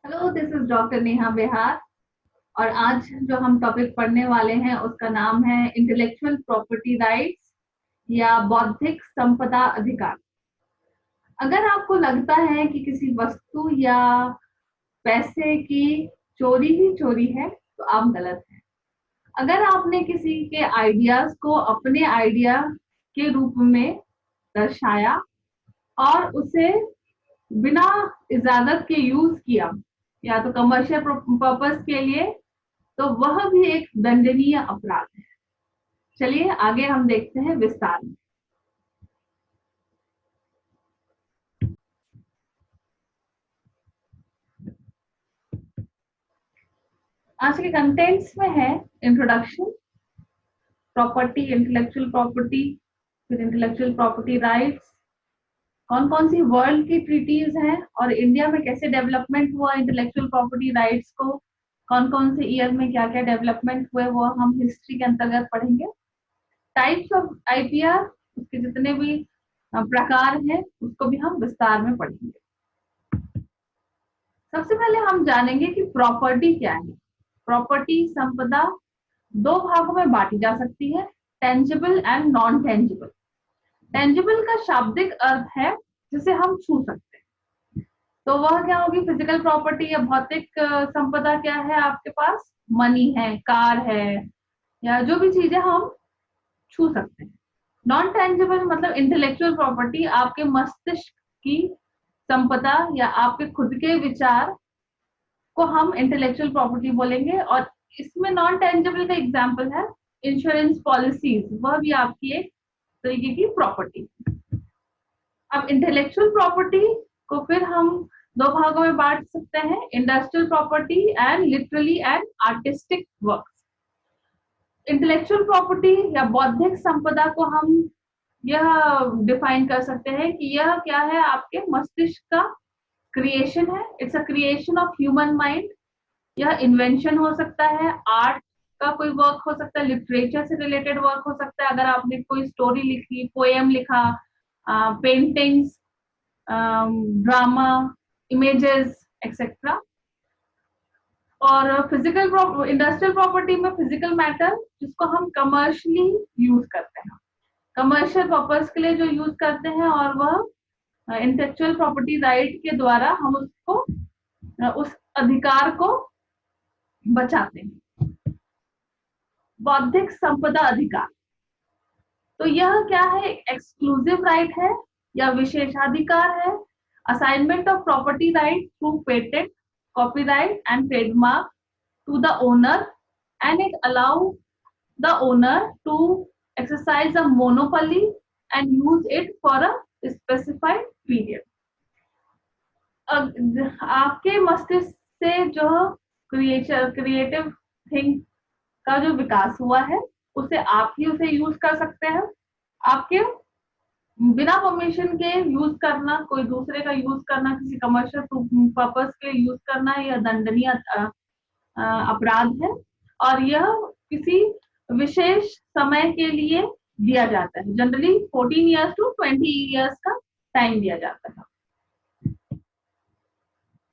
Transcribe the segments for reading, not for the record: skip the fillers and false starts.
Hello, this is doctor Neha Bihar. और आज जो हम टॉपिक पढ़ने वाले हैं उसका नाम है इंटेलेक्चुअल प्रॉपर्टी राइट्स या बौद्धिक संपदा अधिकार। अगर आपको लगता है कि किसी वस्तु या पैसे की चोरी ही चोरी है तो आप गलत हैं। अगर आपने किसी के आइडियाज को अपने आइडिया के रूप में दर्शाया और उसे बिना इजाजत के यूज किया या तो कमर्शियल पर्पस के लिए, तो वह भी एक दंडनीय अपराध है। चलिए आगे हम देखते हैं विस्तार में। आज के कंटेंट्स में है इंट्रोडक्शन, प्रॉपर्टी, इंटेलेक्चुअल प्रॉपर्टी, फिर इंटेलेक्चुअल प्रॉपर्टी राइट्स, कौन कौन सी वर्ल्ड की ट्रीटीज हैं और इंडिया में कैसे डेवलपमेंट हुआ इंटेलेक्चुअल प्रॉपर्टी राइट्स को, कौन कौन से ईयर में क्या क्या डेवलपमेंट हुए वो हम हिस्ट्री के अंतर्गत पढ़ेंगे। टाइप्स ऑफ आईपीआर, उसके जितने भी प्रकार हैं उसको भी हम विस्तार में पढ़ेंगे। सबसे पहले हम जानेंगे कि प्रॉपर्टी क्या है। प्रॉपर्टी संपदा दो भागों में बांटी जा सकती है, tangible and non tangible. Tangible का शाब्दिक अर्थ है जिसे हम छू सकते हैं, तो वह क्या होगी? फिजिकल प्रॉपर्टी या भौतिक संपदा क्या है आपके पास? मनी है, कार है, या जो भी चीजें हम छू सकते हैं। नॉन टेंजिबल मतलब इंटेलेक्चुअल प्रॉपर्टी, आपके मस्तिष्क की संपदा या आपके खुद के विचार को हम इंटेलेक्चुअल प्रॉपर्टी बोलेंगे। और इसमें नॉन टेंजिबल का एग्जांपल है इंश्योरेंस पॉलिसीज, वह भी आपकी एक तरीके की प्रॉपर्टी। अब इंटेलेक्चुअल प्रॉपर्टी को फिर हम दो भागों में बांट सकते हैं, industrial property and literally and artistic works. Intellectual property या बौद्धिक संपदा को हम यह डिफाइन कर सकते हैं कि यह क्या है? आपके मस्तिष्क का क्रिएशन है, it's a creation of human mind. यह इन्वेंशन हो सकता है, आर्ट का कोई वर्क हो सकता है, लिटरेचर से रिलेटेड वर्क हो सकता है, अगर आपने कोई स्टोरी लिखी, पोएम लिखा, पेंटिंग्स, ड्रामा, इमेजेस एक्सेट्रा। और फिजिकल इंडस्ट्रियल प्रॉपर्टी में फिजिकल मैटर जिसको हम कमर्शियली यूज करते हैं, कमर्शियल पर्पस के लिए जो यूज करते हैं, और वह इंटेलेक्चुअल प्रॉपर्टी राइट के द्वारा हम उसको उस अधिकार को बचाते हैं। बौद्धिक संपदा अधिकार, तो यह क्या है? एक्सक्लूसिव राइट है या विशेषाधिकार है। Assignment of property right through patent, copyright and trademark to the owner, and it allow the owner to exercise a monopoly and use it for a specified period. आपके मस्तिष्क से जो क्रिएटिव थिंग का जो विकास हुआ है उसे आप ही उसे यूज कर सकते हैं। आपके बिना परमिशन के यूज करना, कोई दूसरे का यूज करना, किसी कमर्शियल पर्पस के यूज करना, यह दंडनीय अपराध है। और यह किसी विशेष समय के लिए दिया जाता है, जनरली 14 ईयर्स टू 20 ईयर्स का टाइम दिया जाता है।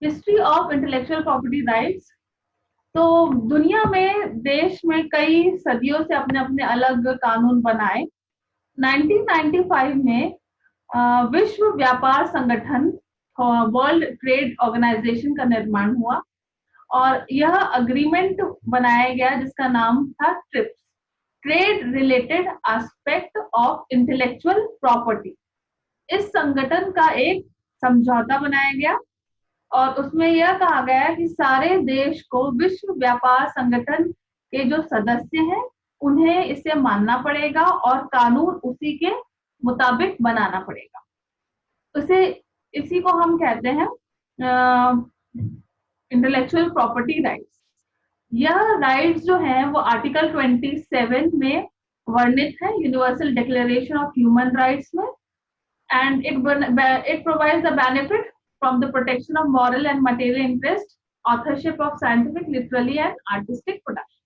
History of intellectual property rights, तो दुनिया में देश में कई सदियों से अपने अपने अलग कानून बनाए। 1995 में विश्व व्यापार संगठन, वर्ल्ड ट्रेड ऑर्गेनाइजेशन का निर्माण हुआ और यह अग्रीमेंट बनाया गया जिसका नाम था trips, trade related aspect of intellectual property. इस संगठन का एक समझौता बनाया गया और उसमें यह कहा गया कि सारे देश को विश्व व्यापार संगठन के जो सदस्य हैं उन्हें इसे मानना पड़ेगा और कानून उसी के मुताबिक बनाना पड़ेगा। उसे इसी को हम कहते हैं इंटेलेक्चुअल प्रॉपर्टी राइट्स। यह राइट्स जो है वो आर्टिकल 27 में वर्णित है, universal declaration of human rights में। And it provides the benefit from the protection of moral and material interest, authorship of scientific, literary and artistic production.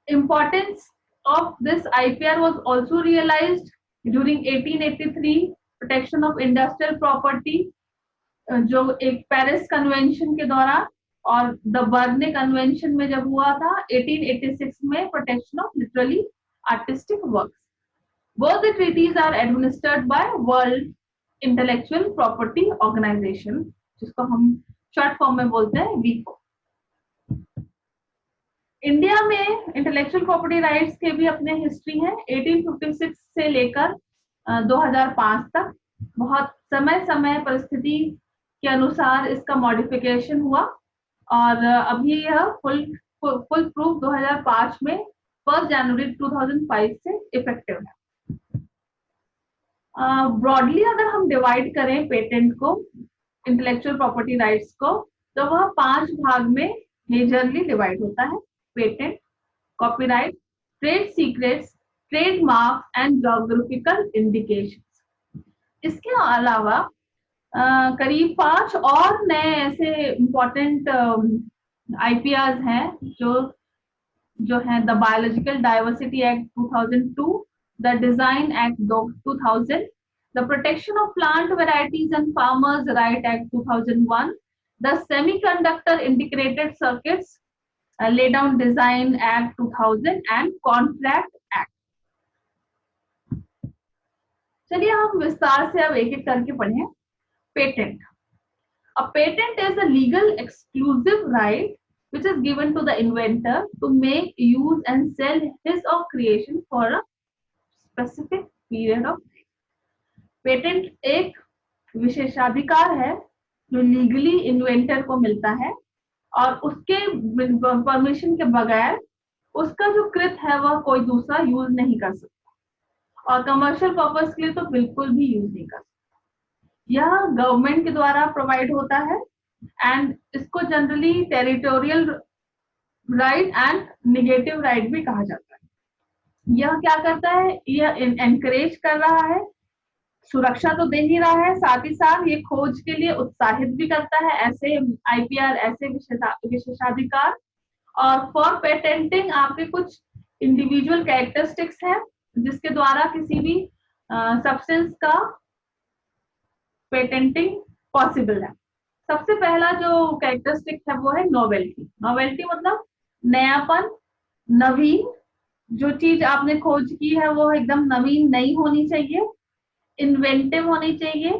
Importance of this IPR was also realized during 1883, protection of industrial property, जो एक Paris convention के दौरान और the Berne convention में जब हुआ था 1886 में, protection of literally artistic works. Both the treaties are administered by world intellectual property organisation, जिसको हम शॉर्ट फॉर्म में बोलते हैं वीपो। इंडिया में इंटेलेक्चुअल प्रॉपर्टी राइट्स के भी अपने हिस्ट्री है। 1856 से लेकर 2005 तक बहुत समय समय परिस्थिति के अनुसार इसका मॉडिफिकेशन हुआ और अभी यह फुल प्रूफ 2005 में 1 जनवरी 2005 से इफेक्टिव है। ब्रॉडली अगर हम डिवाइड करें पेटेंट को, इंटेलेक्चुअल प्रॉपर्टी राइट्स को, तो वह 5 भाग में मेजरली डिवाइड होता है। Patent, copyright, trade secrets, trademark and geographical indications. इसके अलावा करीब 5 और नए ऐसे इंपॉर्टेंट आईपीआर हैं जो हैं the biological diversity act 2002, the Design Act 2000, the Protection of Plant Varieties and Farmers Right Act 2001, the Semiconductor Integrated Circuits Lay Down Design Act 2000 and Contract Act। चलिए हम विस्तार से अब एक एक करके पढ़ें। Patent. A patent is a legal exclusive right which is given to the inventor to make, use and sell his or creation for a specific period of time। Patent एक विशेषाधिकार है जो लीगली इन्वेंटर को मिलता है और उसके permission के बगैर उसका जो कृत है वह कोई दूसरा यूज नहीं कर सकता और कमर्शियल पर्पस के लिए तो बिल्कुल भी यूज नहीं कर सकता। यह गवर्नमेंट के द्वारा प्रोवाइड होता है एंड इसको generally territorial right and negative right भी कहा जाता है। यह क्या करता है, यह एनकरेज कर रहा है, सुरक्षा तो दे ही रहा है, साथ ही साथ ये खोज के लिए उत्साहित भी करता है ऐसे आईपीआर, ऐसे विशेषाधिकार। और फॉर पेटेंटिंग आपके कुछ इंडिविजुअल कैरेक्टरिस्टिक्स हैं जिसके द्वारा किसी भी सब्सटेंस का पेटेंटिंग पॉसिबल है। सबसे पहला जो कैरेक्टरिस्टिक है वो है नोवेल्टी। नोवेल्टी मतलब नयापन, नवीन। जो चीज आपने खोज की है वो एकदम नवीन नई होनी चाहिए, इन्वेंटिव होनी चाहिए,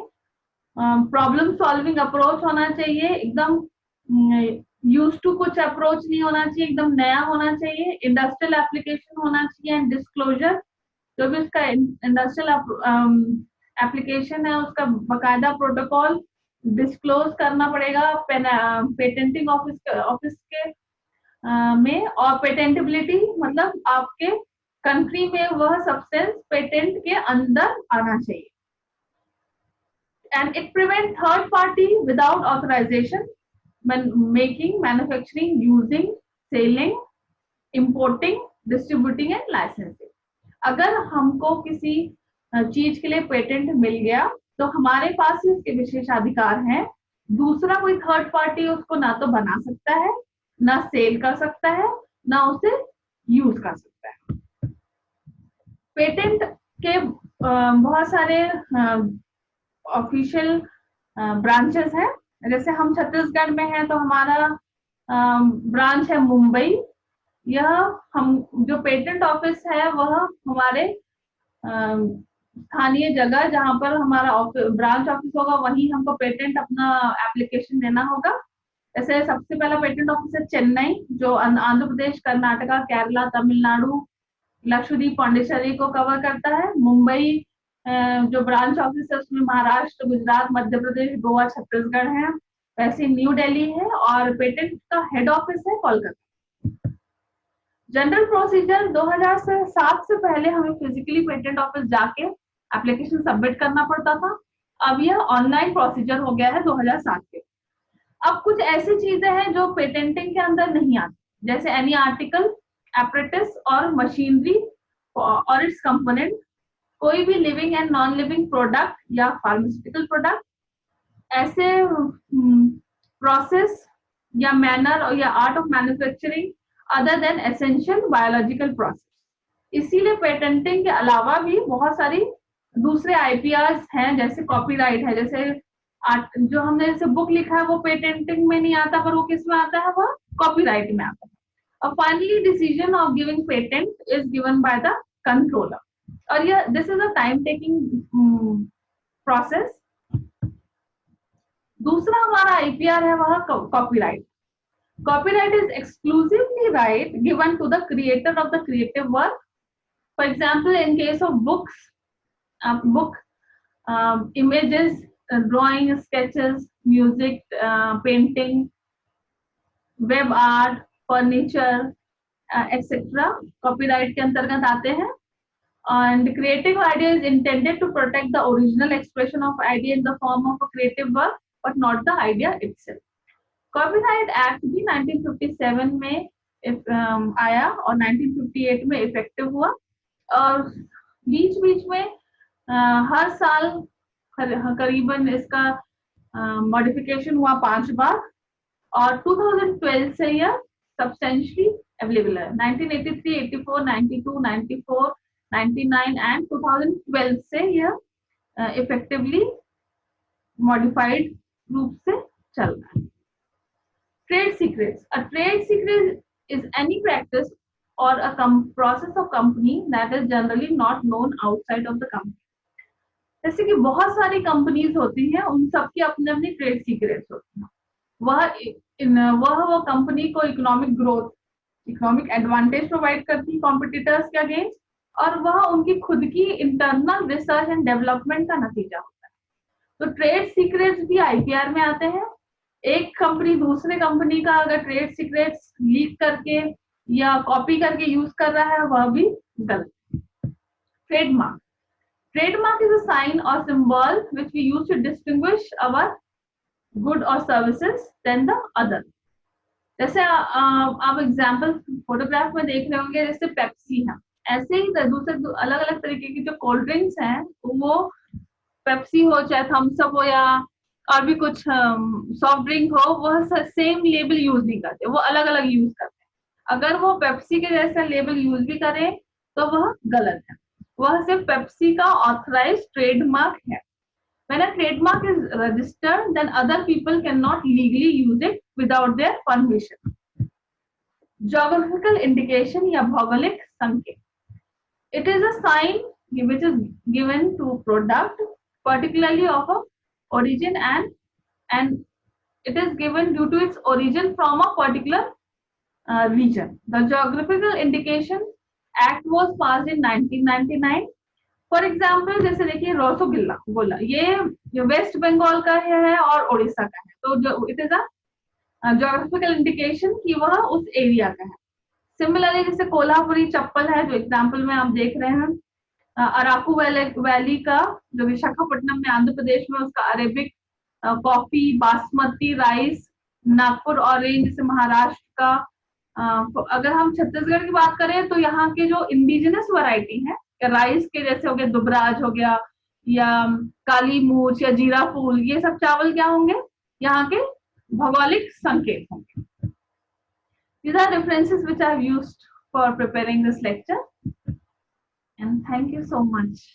प्रॉब्लम सॉल्विंग अप्रोच होना चाहिए, एकदम यूज टू कुछ अप्रोच नहीं होना चाहिए, एकदम नया होना चाहिए, इंडस्ट्रियल एप्लीकेशन होना चाहिए एंड डिस्क्लोजर। जो भी उसका इंडस्ट्रियल एप्लीकेशन है उसका बकायदा प्रोटोकॉल डिस्क्लोज करना पड़ेगा पेटेंटिंग ऑफिस के में। और पेटेंटेबिलिटी मतलब आपके कंट्री में वह सब्सटेंस पेटेंट के अंदर आना चाहिए। And it prevent third party without authorisation making, manufacturing, using, selling, importing, distributing and licensing. अगर हमको किसी चीज के लिए पेटेंट मिल गया तो हमारे पास ही उसके विशेषाधिकार हैं, दूसरा कोई थर्ड पार्टी उसको ना तो बना सकता है, ना सेल कर सकता है, ना उसे यूज कर सकता है। पेटेंट के बहुत सारे ऑफिशियल ब्रांचेस हैं। जैसे हम छत्तीसगढ़ में हैं तो हमारा ब्रांच है मुंबई। यह हम जो पेटेंट ऑफिस है वह हमारे स्थानीय जगह जहां पर हमारा ब्रांच ऑफिस होगा वहीं हमको पेटेंट अपना एप्लीकेशन देना होगा। जैसे सबसे पहला पेटेंट ऑफिस है चेन्नई, जो आंध्र प्रदेश, कर्नाटका, केरला, तमिलनाडु, लक्षद्वीप, पांडिचेरी को कवर करता है। मुंबई जो ब्रांच ऑफिस है उसमें महाराष्ट्र, गुजरात, मध्य प्रदेश, गोवा, छत्तीसगढ़ है। वैसे न्यू दिल्ली है और पेटेंट का हेड ऑफिस है कोलकाता। जनरल प्रोसीजर 2007 से पहले हमें फिजिकली पेटेंट ऑफिस जाके एप्लीकेशन सबमिट करना पड़ता था, अब यह ऑनलाइन प्रोसीजर हो गया है 2007 के। अब कुछ ऐसी चीजें हैं जो पेटेंटिंग के अंदर नहीं आती, जैसे एनी आर्टिकल, एपरेटस और मशीनरी और इट्स कंपोनेंट, कोई भी living and non living product या फार्मास्यूटिकल प्रोडक्ट, ऐसे प्रोसेस या मैनर या art of manufacturing other than essential biological process. इसीलिए पेटेंटिंग के अलावा भी बहुत सारी दूसरे आईपीआर हैं, जैसे कॉपीराइट है, जैसे जो हमने जैसे बुक लिखा है वो पेटेंटिंग में नहीं आता, पर वो किस में आता है, वो कॉपीराइट में आता है. और finally decision of giving patent is given by the controller. और ये this is a time taking process. दूसरा हमारा आईपीआर है वह copyright. Copyright is exclusively right given to the creator of the creative work. For example, in case of books, book images, drawing, sketches, music, painting, web art, furniture, etc. Copyright के अंतर्गत आते हैं. And creative idea is intended to protect the original expression of idea in the form of a creative work, but not the idea itself. Copyright act भी 1957 में आया और 1958 में effective हुआ. और बीच बीच में हर साल करीबन इसका मॉडिफिकेशन हुआ 5 बार. और 2012 से यह सब्सटेंशियली अवेलेबल है. 1983, 84, 92, 94, 99 एंड 2012 से यह इफेक्टिवली मॉडिफाइड रूप से चल रहा है. Trade secrets. A trade secret is any practice or a process of company that is generally not known outside of the company. जैसे कि बहुत सारी कंपनीज होती हैं, उन सबकी अपने अपनी ट्रेड सीक्रेट्स होती हैं. वो कंपनी को economic growth, economic advantage provide करती है कॉम्पिटिटर्स के अगेंस्ट, और वह उनकी खुद की इंटरनल रिसर्च एंड डेवलपमेंट का नतीजा होता है. तो ट्रेड सीक्रेट्स भी आईपीआर में आते हैं. एक कंपनी दूसरे कंपनी का अगर ट्रेड सीक्रेट्स लीक करके या कॉपी करके यूज कर रहा है, वह भी गलत. Trademark. Trademark is a sign और symbol which we use to distinguish our good और सर्विसेज देन द अदर. जैसे आप एग्जांपल फोटोग्राफ में देख रहे होंगे, जैसे पेप्सी है, ऐसे ही दूसरे अलग अलग तरीके की जो कोल्ड ड्रिंक्स हैं, वो पेप्सी हो चाहे थम्स अप हो या और भी कुछ सॉफ्ट ड्रिंक हो, वह सेम लेबल यूज नहीं करते, वो अलग अलग यूज करते हैं. अगर वो पेप्सी के जैसा लेबल यूज भी करें तो वह गलत है. वह सिर्फ पेप्सी का ऑथराइज्ड ट्रेडमार्क है. When a trademark is registered, then other people cannot legally use it without their permission. Geographical indication या भौगोलिक संकेत. It is a sign which is given to product, particularly of a origin, and it is given due to its origin from a particular region. The Geographical Indication Act was passed in 1999. For example जैसे देखिए रसगुल्ला गोला, ये waste Bengal का है और उड़ीसा का है, तो जो it is a geographical indication कि वह उस एरिया का है. सिमिलरली जैसे कोल्हापुरी चप्पल है जो एग्जाम्पल में आप देख रहे हैं, अराकू वैली का जो विशाखापट्टनम में आंध्र प्रदेश में, उसका Arabic coffee, basmati rice, Nagpur orange जैसे महाराष्ट्र का. अगर हम छत्तीसगढ़ की बात करें तो यहाँ के जो इंडिजिनस वैरायटी है राइस के, जैसे हो गया दुबराज हो गया या काली मूछ या जीरा फूल, ये सब चावल क्या होंगे, यहाँ के भौगोलिक संकेत होंगे. These are references which I have used for preparing this lecture, and thank you so much.